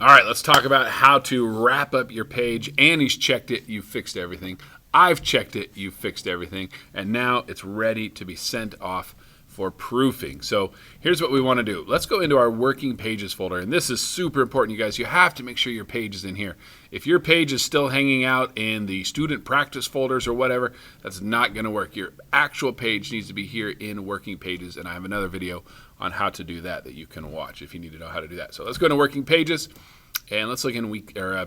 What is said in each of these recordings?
All right, let's talk about how to wrap up your page. Annie's checked it, you've fixed everything. I've checked it, you've fixed everything. And now it's ready to be sent off for proofing. So here's what we want to do. Let's go into our working pages folder. And this is super important, you guys. You have to make sure your page is in here. If your page is still hanging out in the student practice folders or whatever, that's not going to work. Your actual page needs to be here in working pages. And I have another video on how to do that you can watch if you need to know how to do that. So let's go to working pages. And let's look in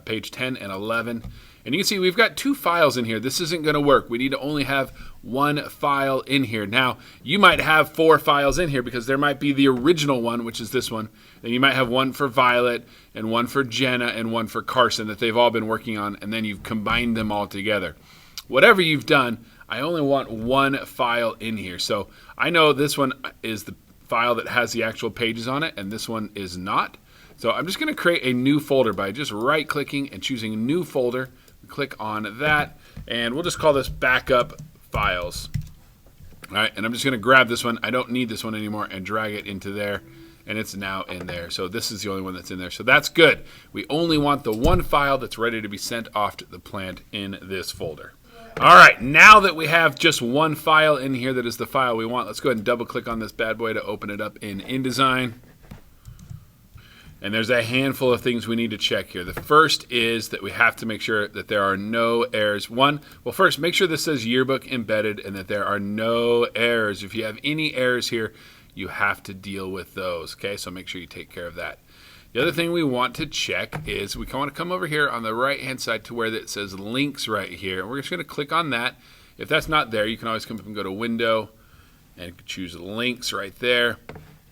page 10 and 11. And you can see we've got two files in here. This isn't going to work. We need to only have one file in here. Now, you might have 4 files in here because there might be the original one, which is this one. Then you might have one for Violet and one for Jenna and one for Carson that they've all been working on, and then you've combined them all together. Whatever you've done, I only want one file in here. So I know this one is the file that has the actual pages on it, and this one is not. So I'm just going to create a new folder by just right-clicking and choosing New Folder. Click on that, and we'll just call this Backup Files. All right, and I'm just going to grab this one. I don't need this one anymore, and drag it into there, and it's now in there. So this is the only one that's in there. So that's good. We only want the one file that's ready to be sent off to the plant in this folder. All right, now that we have just one file in here that is the file we want, let's go ahead and double-click on this bad boy to open it up in InDesign. And there's a handful of things we need to check here. The first is that we have to make sure that there are no errors. First, make sure this says yearbook embedded and that there are no errors. If you have any errors here, you have to deal with those. Okay, so make sure you take care of that. The other thing we want to check is we want to come over here on the right-hand side to where it says links right here. We're just going to click on that. If that's not there, you can always come up and go to Window and choose links right there.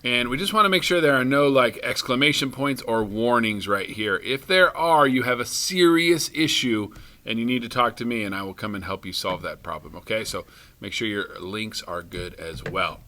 And we just want to make sure there are no exclamation points or warnings right here. If there are, you have a serious issue and you need to talk to me and I will come and help you solve that problem. Okay, so make sure your links are good as well.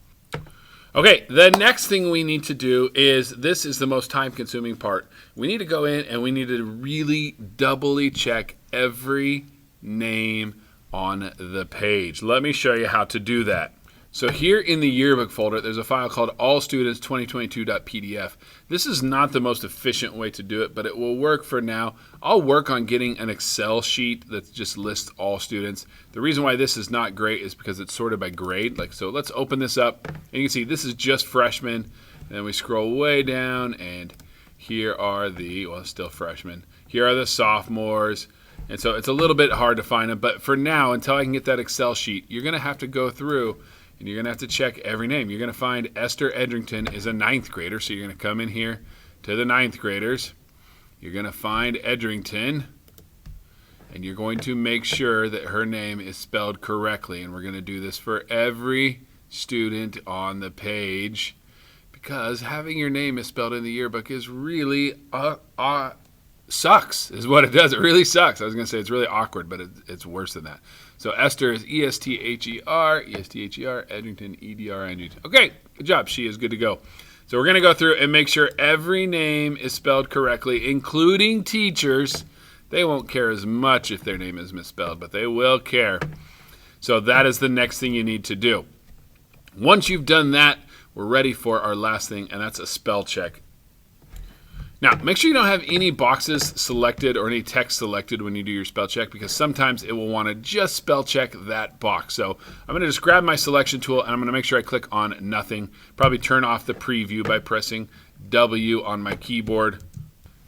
Okay, the next thing we need to do is, this is the most time-consuming part. We need to go in and we need to really doubly check every name on the page. Let me show you how to do that. So here in the yearbook folder, there's a file called allstudents2022.pdf. This is not the most efficient way to do it, but it will work for now. I'll work on getting an Excel sheet that just lists all students. The reason why this is not great is because it's sorted by grade. So let's open this up. And you can see this is just freshmen. And then we scroll way down, and here are still freshmen. Here are the sophomores. And so it's a little bit hard to find them. But for now, until I can get that Excel sheet, you're going to have to go through and you're going to have to check every name. You're going to find Esther Edrington is a 9th grader, so you're going to come in here to the 9th graders. You're going to find Edrington, and you're going to make sure that her name is spelled correctly. And we're going to do this for every student on the page, because having your name misspelled in the yearbook is really sucks, is what it does. It really sucks. I was going to say it's really awkward, but it's worse than that. So Esther is E-S-T-H-E-R, E-S-T-H-E-R, Edrington, E-D-R-I-N-G. Okay, good job. She is good to go. So we're going to go through and make sure every name is spelled correctly, including teachers. They won't care as much if their name is misspelled, but they will care. So that is the next thing you need to do. Once you've done that, we're ready for our last thing, and that's a spell check. Now, make sure you don't have any boxes selected or any text selected when you do your spell check, because sometimes it will want to just spell check that box. So I'm going to just grab my selection tool, and I'm going to make sure I click on nothing. Probably turn off the preview by pressing W on my keyboard.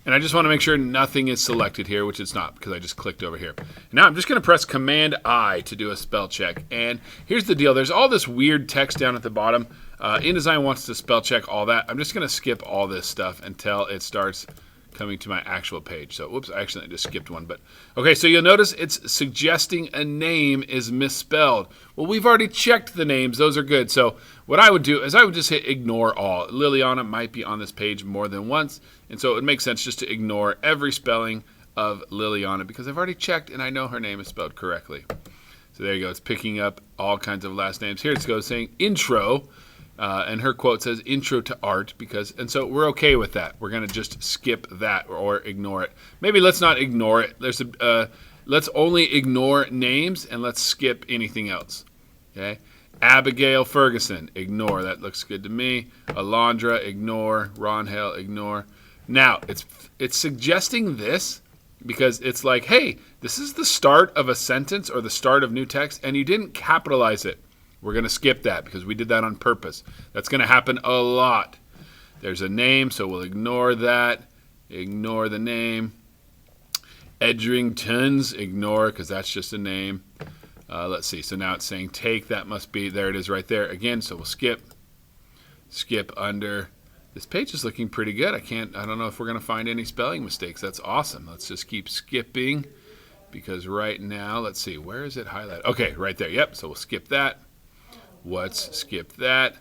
And I just want to make sure nothing is selected here, which it's not because I just clicked over here. Now I'm just going to press Command-I to do a spell check. And here's the deal. There's all this weird text down at the bottom. InDesign wants to spell check all that. I'm just going to skip all this stuff until it starts coming to my actual page. So, whoops, I actually just skipped one. But okay, so you'll notice it's suggesting a name is misspelled. Well, we've already checked the names. Those are good. So what I would do is I would just hit ignore all. Liliana might be on this page more than once, and so it would make sense just to ignore every spelling of Liliana because I've already checked and I know her name is spelled correctly. So there you go. It's picking up all kinds of last names. Here it goes saying intro. And her quote says intro to art and so we're okay with that. We're going to just skip that or ignore it. Maybe let's not ignore it. Let's only ignore names and let's skip anything else. Okay. Abigail Ferguson, ignore. That looks good to me. Alondra, ignore. Ron Hale, ignore. Now, it's suggesting this because it's like, hey, this is the start of a sentence or the start of new text, and you didn't capitalize it. We're going to skip that because we did that on purpose. That's going to happen a lot. There's a name, so we'll ignore that. Ignore the name. Edringtons, ignore because that's just a name. Let's see. So now it's saying take. That must be, there it is right there again. So we'll skip. Skip under. This page is looking pretty good. I don't know if we're going to find any spelling mistakes. That's awesome. Let's just keep skipping because right now, let's see. Where is it highlighted? Okay, right there. Yep. So we'll skip that. Let's skip that.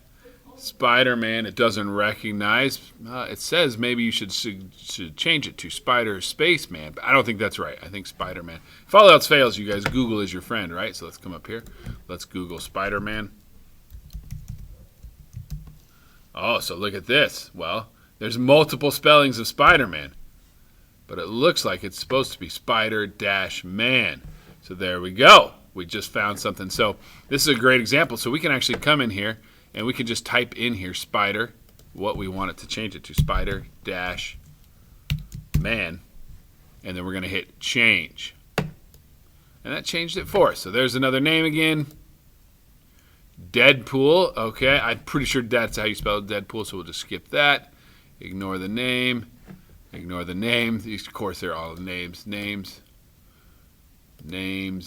Spider-Man, it doesn't recognize. It says maybe you should change it to Spider Spaceman, but I don't think that's right. I think Spider-Man. If all else fails, you guys, Google is your friend, right? So let's come up here. Let's Google Spider-Man. Oh, so look at this. Well, there's multiple spellings of Spider-Man, but it looks like it's supposed to be Spider-Man. So there we go. We just found something. So this is a great example. So we can actually come in here and we can just type in here Spider, what we want it to change it to, Spider-Man, and then we're going to hit change. And that changed it for us. So there's another name again. Deadpool. Okay, I'm pretty sure that's how you spell Deadpool, so we'll just skip that. Ignore the name. Ignore the name. These, of course, they're all names. Names. And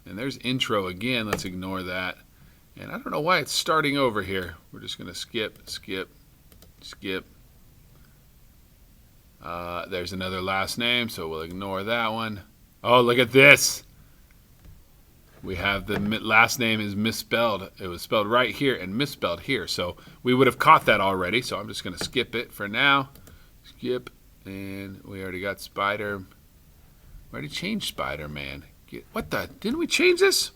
there's intro again. Let's ignore that. And I don't know why it's starting over here. We're just going to skip. There's another last name, so we'll ignore that one. Oh, look at this. We have the last name is misspelled. It was spelled right here and misspelled here. So we would have caught that already. So I'm just going to skip it for now. Skip. And we already got Spider. We already changed Spider-Man. What the? Didn't we change this?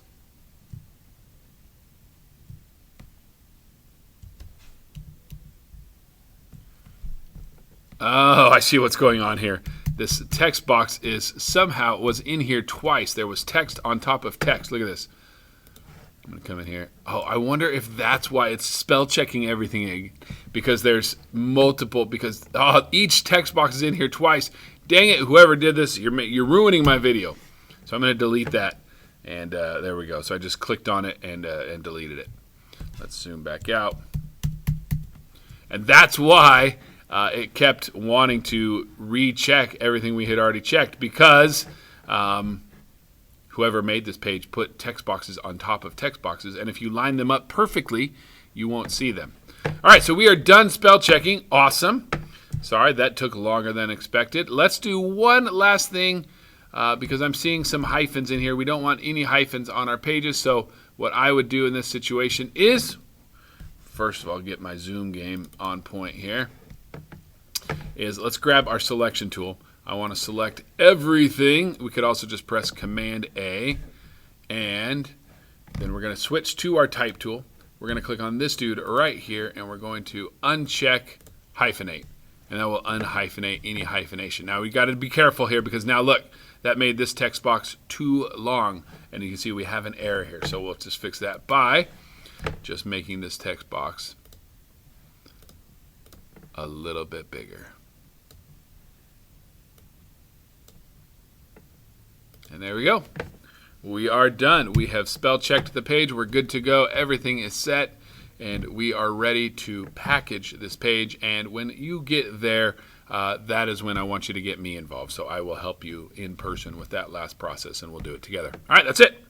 Oh, I see what's going on here. This text box is somehow was in here twice. There was text on top of text. Look at this. I'm going to come in here. Oh, I wonder if that's why it's spell checking everything, because there's multiple, because each text box is in here twice. Dang it, whoever did this, you're ruining my video. So I'm going to delete that. And there we go. So I just clicked on it and deleted it. Let's zoom back out. And that's why it kept wanting to recheck everything we had already checked, because whoever made this page put text boxes on top of text boxes, and if you line them up perfectly, you won't see them. All right, so we are done spell checking. Awesome. Sorry, that took longer than expected. Let's do one last thing because I'm seeing some hyphens in here. We don't want any hyphens on our pages, so what I would do in this situation is, first of all, get my zoom game on point here. Let's grab our selection tool. I want to select everything. We could also just press Command A, and then we're going to switch to our type tool. We're going to click on this dude right here, and we're going to uncheck hyphenate, and that will unhyphenate any hyphenation. Now we got to be careful here, because now look, that made this text box too long, and you can see we have an error here. So we'll just fix that by just making this text box a little bit bigger. And there we go. We are done. We have spell checked the page. We're good to go. Everything is set, and we are ready to package this page. And when you get there, that is when I want you to get me involved. So I will help you in person with that last process, and we'll do it together. All right, that's it.